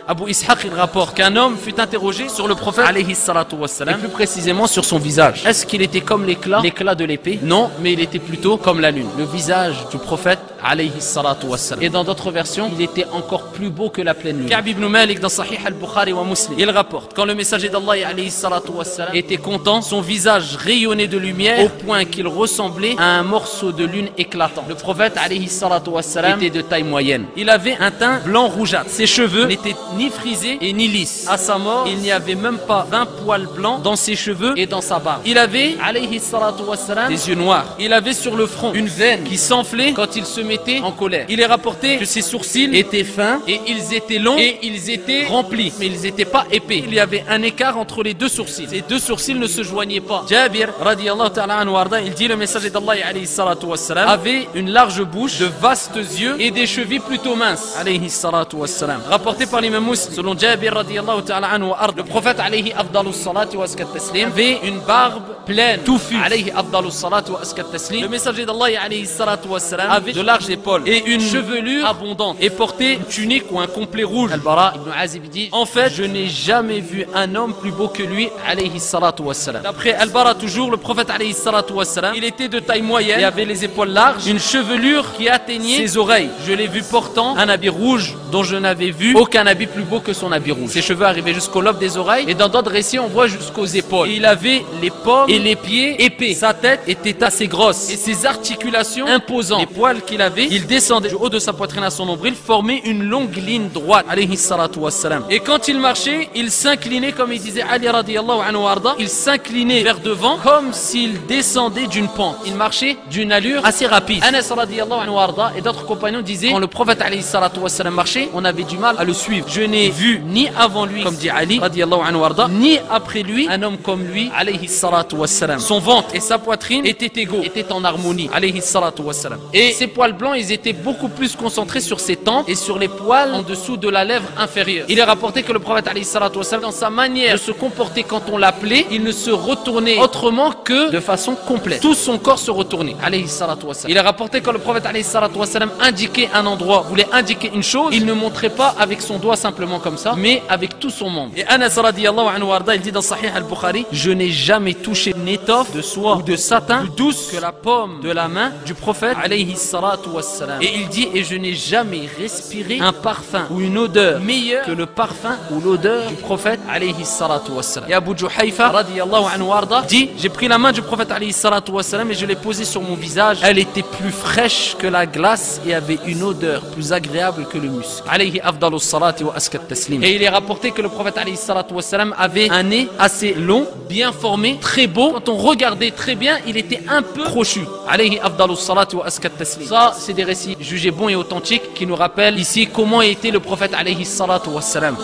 Abu Ishaq il rapporte qu'un homme fut interrogé sur le prophète alayhi salatu wassalam, et plus précisément sur son visage. Est-ce qu'il était comme l'éclat de l'épée? Non, mais il était plutôt comme la lune. Le visage du prophète alayhi salatu wassalam. Et dans d'autres versions, il était encore plus beau que la pleine lune. Ka'b ibn Malik dans Sahih al-Bukhari wa Muslim, il rapporte quand le messager d'Allah alayhi salatu wassalam était content, son visage rayonnait de lumière au point qu'il ressemblait à un morceau de lune éclatant. Le prophète alayhi salatu wassalam était de taille moyenne. Il avait un teint blanc rougeâtre. Ses cheveux n'étaient ni frisés et ni lisses. À sa mort, il n'y avait même pas 20 poils blancs dans ses cheveux et dans sa barbe. Il avait alayhi salatu wassalam des yeux noirs. Il avait sur le front une veine qui s'enflait quand il se mettait en colère. Il est rapporté que ses sourcils étaient fins et ils étaient longs et ils étaient remplis, mais ils n'étaient pas épais. Il y avait un écart entre les deux sourcils. Ces deux sourcils ne se joignaient pas. Jabir radiyallahu ta'ala anhu warda, il dit le messager d'Allah alayhi salatu wassalam avait une large bouche, de vastes yeux et des chevilles plutôt minces alayhi salatu wassalam. Rapporté par l'imam Muslim, selon Jabir radiyallahu ta'ala anhu warda, le prophète alayhi afdalus salati wa askat taslim avait une barbe pleine, touffue alayhi afdalus salati wa askat taslim. Le messager d'Allah alayhi salatu wassalam avait de larges épaules et une chevelure abondante et portait une tunique ou un complet rouge. Al-Bara ibn Azib dit en fait je n'ai jamais vu un homme plus beau que lui alayhi salatu wassalam. D'après Al-Bara toujours, le prophète alayhi salatu wassalam, il était de taille moyenne et avait les épaules larges, une chevelure qui atteignait ses oreilles. Je l'ai vu portant un habit rouge dont je n'avais vu aucun habit plus beau que son habit rouge. Ses cheveux arrivaient jusqu'au lobe des oreilles et dans d'autres récits on voit jusqu'aux épaules. Et il avait les pommes et les pieds épais. Sa tête était assez grosse et ses articulations imposantes. Les poils qu'il avait, il descendait du haut de sa poitrine à son nombril, formait une longue ligne droite alayhi salatu wassalam. Et quand il marchait, il s'inclinait comme il disait Ali radiyallahu anhu warda, il s'inclinait vers devant comme s'il descendait d'une pente. Il marchait d'une allure assez rapide. Anas radiyallahu anhu warda et d'autres compagnons disaient quand le prophète alayhi salatu wassalam marchait, on avait du mal à le suivre. Je n'ai vu ni avant lui, comme dit Ali radiyallahu anhu warda, ni après lui un homme comme lui alayhi salatu wassalam. Son ventre et sa poitrine étaient égaux, étaient en harmonie alayhi salatu wassalam. Et ses poils blancs, ils étaient beaucoup plus concentrés sur ses tempes et sur les poils en dessous de la lèvre inférieure. Il est rapporté que le prophète alayhi salatu wassalam, dans sa manière de se comporter quand on l'appelait, il ne se retournait autrement que de façon complète. Tout son corps se retournait alayhi salatu wassalam. Il est rapporté que le prophète alayhi salatu wassalam indiquait un endroit, voulait indiquer une chose, il ne montrait pas avec son doigt simplement comme ça, mais avec tout son membre. Et Anas radiyallahu anhu warda, il dit dans Sahih al-Bukhari, je n'ai jamais touché une étoffe de soie ou de satin plus douce que la paume de la main du prophète alayhi salatu wassalam. Et il dit, et je n'ai jamais respiré un parfum ou une odeur meilleure que le parfum ou l'odeur du prophète alayhi salatu wassalam. Et Abu Juhayfa radiyallahu anhu warda dit, j'ai pris la main du prophète alayhi salatu wassalam et je l'ai posée sur mon visage. Elle était plus fraîche que la glace et avait une odeur plus agréable que le musc. Alayhi afdalus salati wa askat taslim. Et il est rapporté que le prophète alayhi salatu wassalam avait un nez assez long, bien formé, très beau. Quand on regardait très bien, il était un peu crochu. Alayhi afdalus salati wa askat taslim. Ça, c'est des récits jugés bons et authentiques qui nous rappellent ici comment était le prophète alayhi salatu wassalam.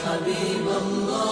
حبيب الله